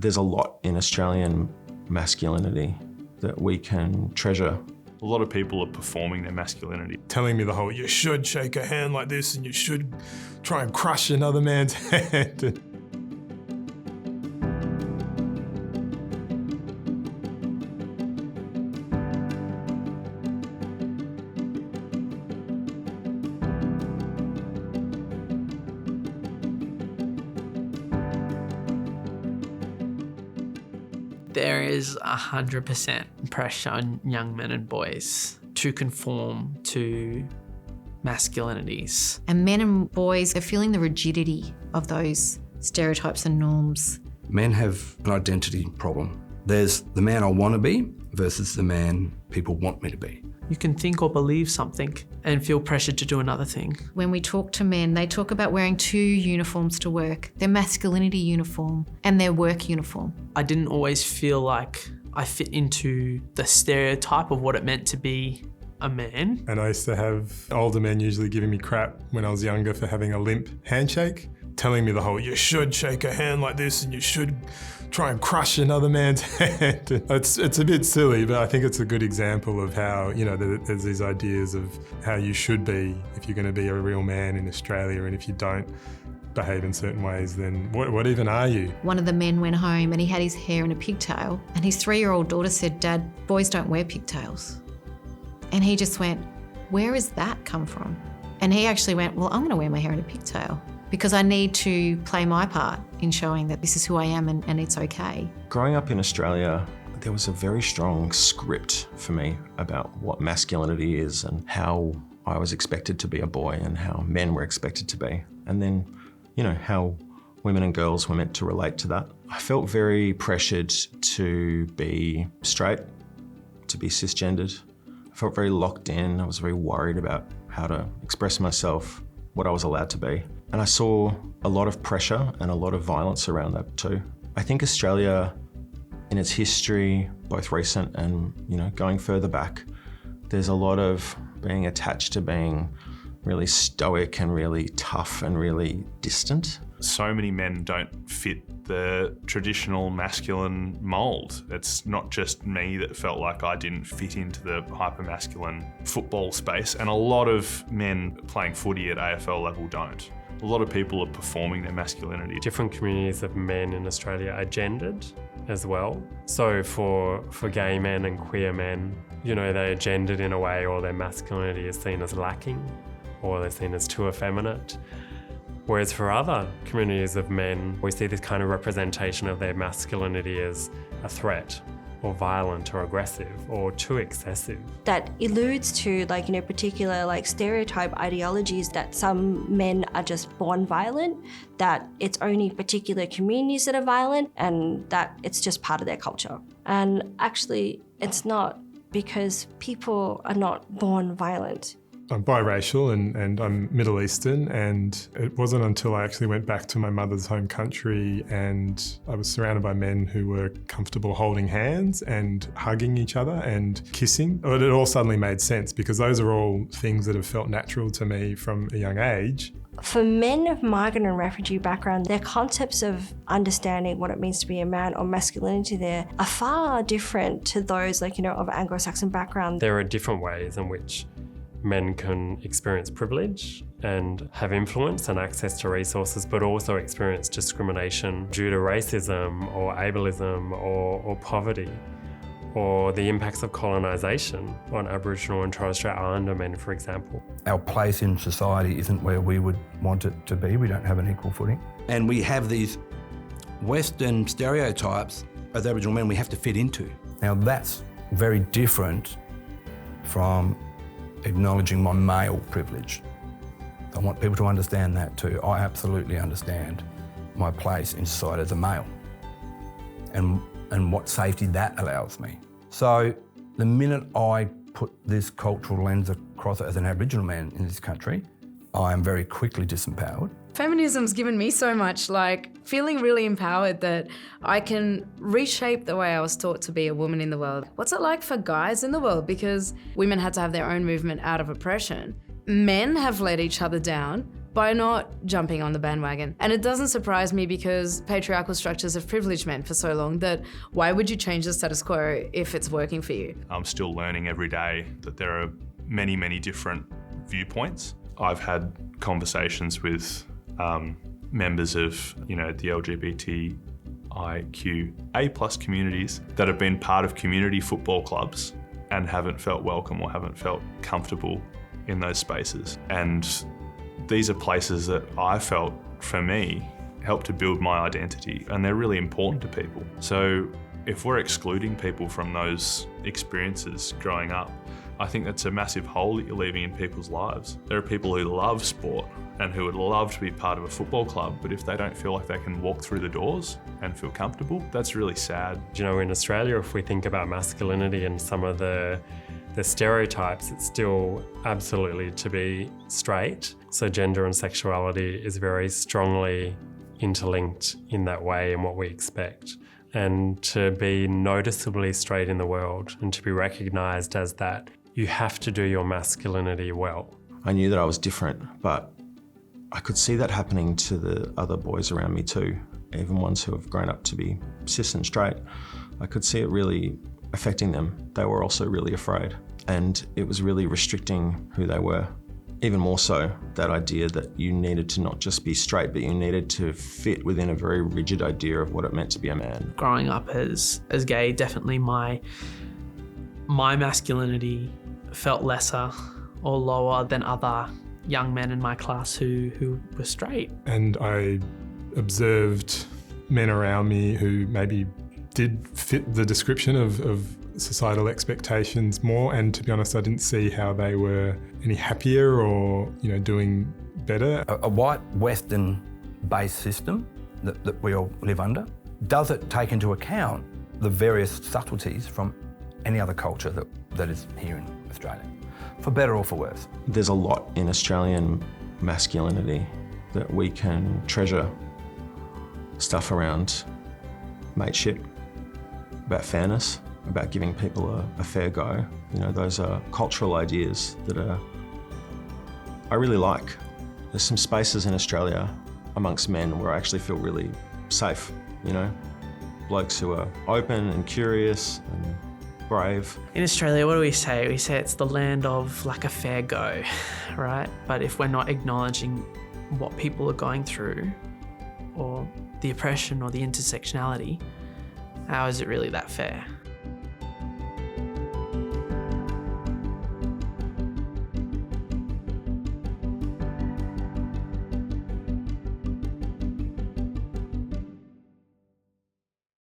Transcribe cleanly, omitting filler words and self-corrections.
There's a lot in Australian masculinity that we can treasure. A lot of people are performing their masculinity. Telling me the whole, you should shake a hand like this and you should try and crush another man's hand. There is 100% pressure on young men and boys to conform to masculinities. And men and boys are feeling the rigidity of those stereotypes and norms. Men have an identity problem. There's the man I want to be versus the man people want me to be. You can think or believe something and feel pressured to do another thing. When we talk to men, they talk about wearing two uniforms to work, their masculinity uniform and their work uniform. I didn't always feel like I fit into the stereotype of what it meant to be a man. And I used to have older men usually giving me crap when I was younger for having a limp handshake, telling me the whole, you should shake a hand like this and you should try and crush another man's hand. It's a bit silly, but I think it's a good example of how, there's these ideas of how you should be if you're going to be a real man in Australia, and if you don't behave in certain ways, then what even are you? One of the men went home and he had his hair in a pigtail, and his 3-year-old daughter said, "Dad, boys don't wear pigtails." And he just went, "Where has that come from?" And he actually went, "Well, I'm going to wear my hair in a pigtail because I need to play my part in showing that this is who I am and it's okay." Growing up in Australia, there was a very strong script for me about what masculinity is and how I was expected to be a boy and how men were expected to be. And then, how women and girls were meant to relate to that. I felt very pressured to be straight, to be cisgendered. I felt very locked in. I was very worried about how to express myself, what I was allowed to be. And I saw a lot of pressure and a lot of violence around that too. I think Australia, in its history, both recent and going further back, there's a lot of being attached to being really stoic and really tough and really distant. So many men don't fit the traditional masculine mould. It's not just me that felt like I didn't fit into the hyper-masculine football space, and a lot of men playing footy at AFL level don't. A lot of people are performing their masculinity. Different communities of men in Australia are gendered as well. So for gay men and queer men, they are gendered in a way, or their masculinity is seen as lacking, or they're seen as too effeminate. Whereas for other communities of men, we see this kind of representation of their masculinity as a threat, or violent or aggressive or too excessive. That alludes to particular stereotype ideologies that some men are just born violent, that it's only particular communities that are violent, and that it's just part of their culture. And actually, it's not, because people are not born violent. I'm biracial and I'm Middle Eastern, and it wasn't until I actually went back to my mother's home country and I was surrounded by men who were comfortable holding hands and hugging each other and kissing. But it all suddenly made sense, because those are all things that have felt natural to me from a young age. For men of migrant and refugee background, their concepts of understanding what it means to be a man or masculinity there are far different to those of Anglo-Saxon background. There are different ways in which men can experience privilege and have influence and access to resources, but also experience discrimination due to racism or ableism or poverty, or the impacts of colonisation on Aboriginal and Torres Strait Islander men, for example. Our place in society isn't where we would want it to be. We don't have an equal footing. And we have these Western stereotypes as Aboriginal men we have to fit into. Now that's very different from acknowledging my male privilege. I want people to understand that too. I absolutely understand my place in society as a male and what safety that allows me. So the minute I put this cultural lens across it as an Aboriginal man in this country, I am very quickly disempowered. Feminism's given me so much, feeling really empowered that I can reshape the way I was taught to be a woman in the world. What's it like for guys in the world? Because women had to have their own movement out of oppression. Men have let each other down by not jumping on the bandwagon. And it doesn't surprise me because patriarchal structures have privileged men for so long that why would you change the status quo if it's working for you? I'm still learning every day that there are many, many different viewpoints. I've had conversations with members of, the LGBTIQA+ communities that have been part of community football clubs and haven't felt welcome or haven't felt comfortable in those spaces. And these are places that I felt, for me, help to build my identity, and they're really important to people. So if we're excluding people from those experiences growing up, I think that's a massive hole that you're leaving in people's lives. There are people who love sport and who would love to be part of a football club, but if they don't feel like they can walk through the doors and feel comfortable, that's really sad. In Australia, if we think about masculinity and some of the stereotypes, it's still absolutely to be straight. So gender and sexuality is very strongly interlinked in that way in what we expect. And to be noticeably straight in the world and to be recognised as that, you have to do your masculinity well. I knew that I was different, but I could see that happening to the other boys around me too, even ones who have grown up to be cis and straight. I could see it really affecting them. They were also really afraid, and it was really restricting who they were. Even more so, that idea that you needed to not just be straight, but you needed to fit within a very rigid idea of what it meant to be a man. Growing up as gay, definitely my masculinity felt lesser or lower than other young men in my class who were straight. And I observed men around me who maybe did fit the description of societal expectations more, and to be honest, I didn't see how they were any happier or doing better. A white Western-based system that we all live under, does it take into account the various subtleties from any other culture that is here in Australia, for better or for worse? There's a lot in Australian masculinity that we can treasure. Stuff around mateship, about fairness, about giving people a fair go. Those are cultural ideas that I really like. There's some spaces in Australia amongst men where I actually feel really safe, blokes who are open and curious and brave. In Australia, what do we say? We say it's the land of like a fair go, right? But if we're not acknowledging what people are going through or the oppression or the intersectionality, how is it really that fair?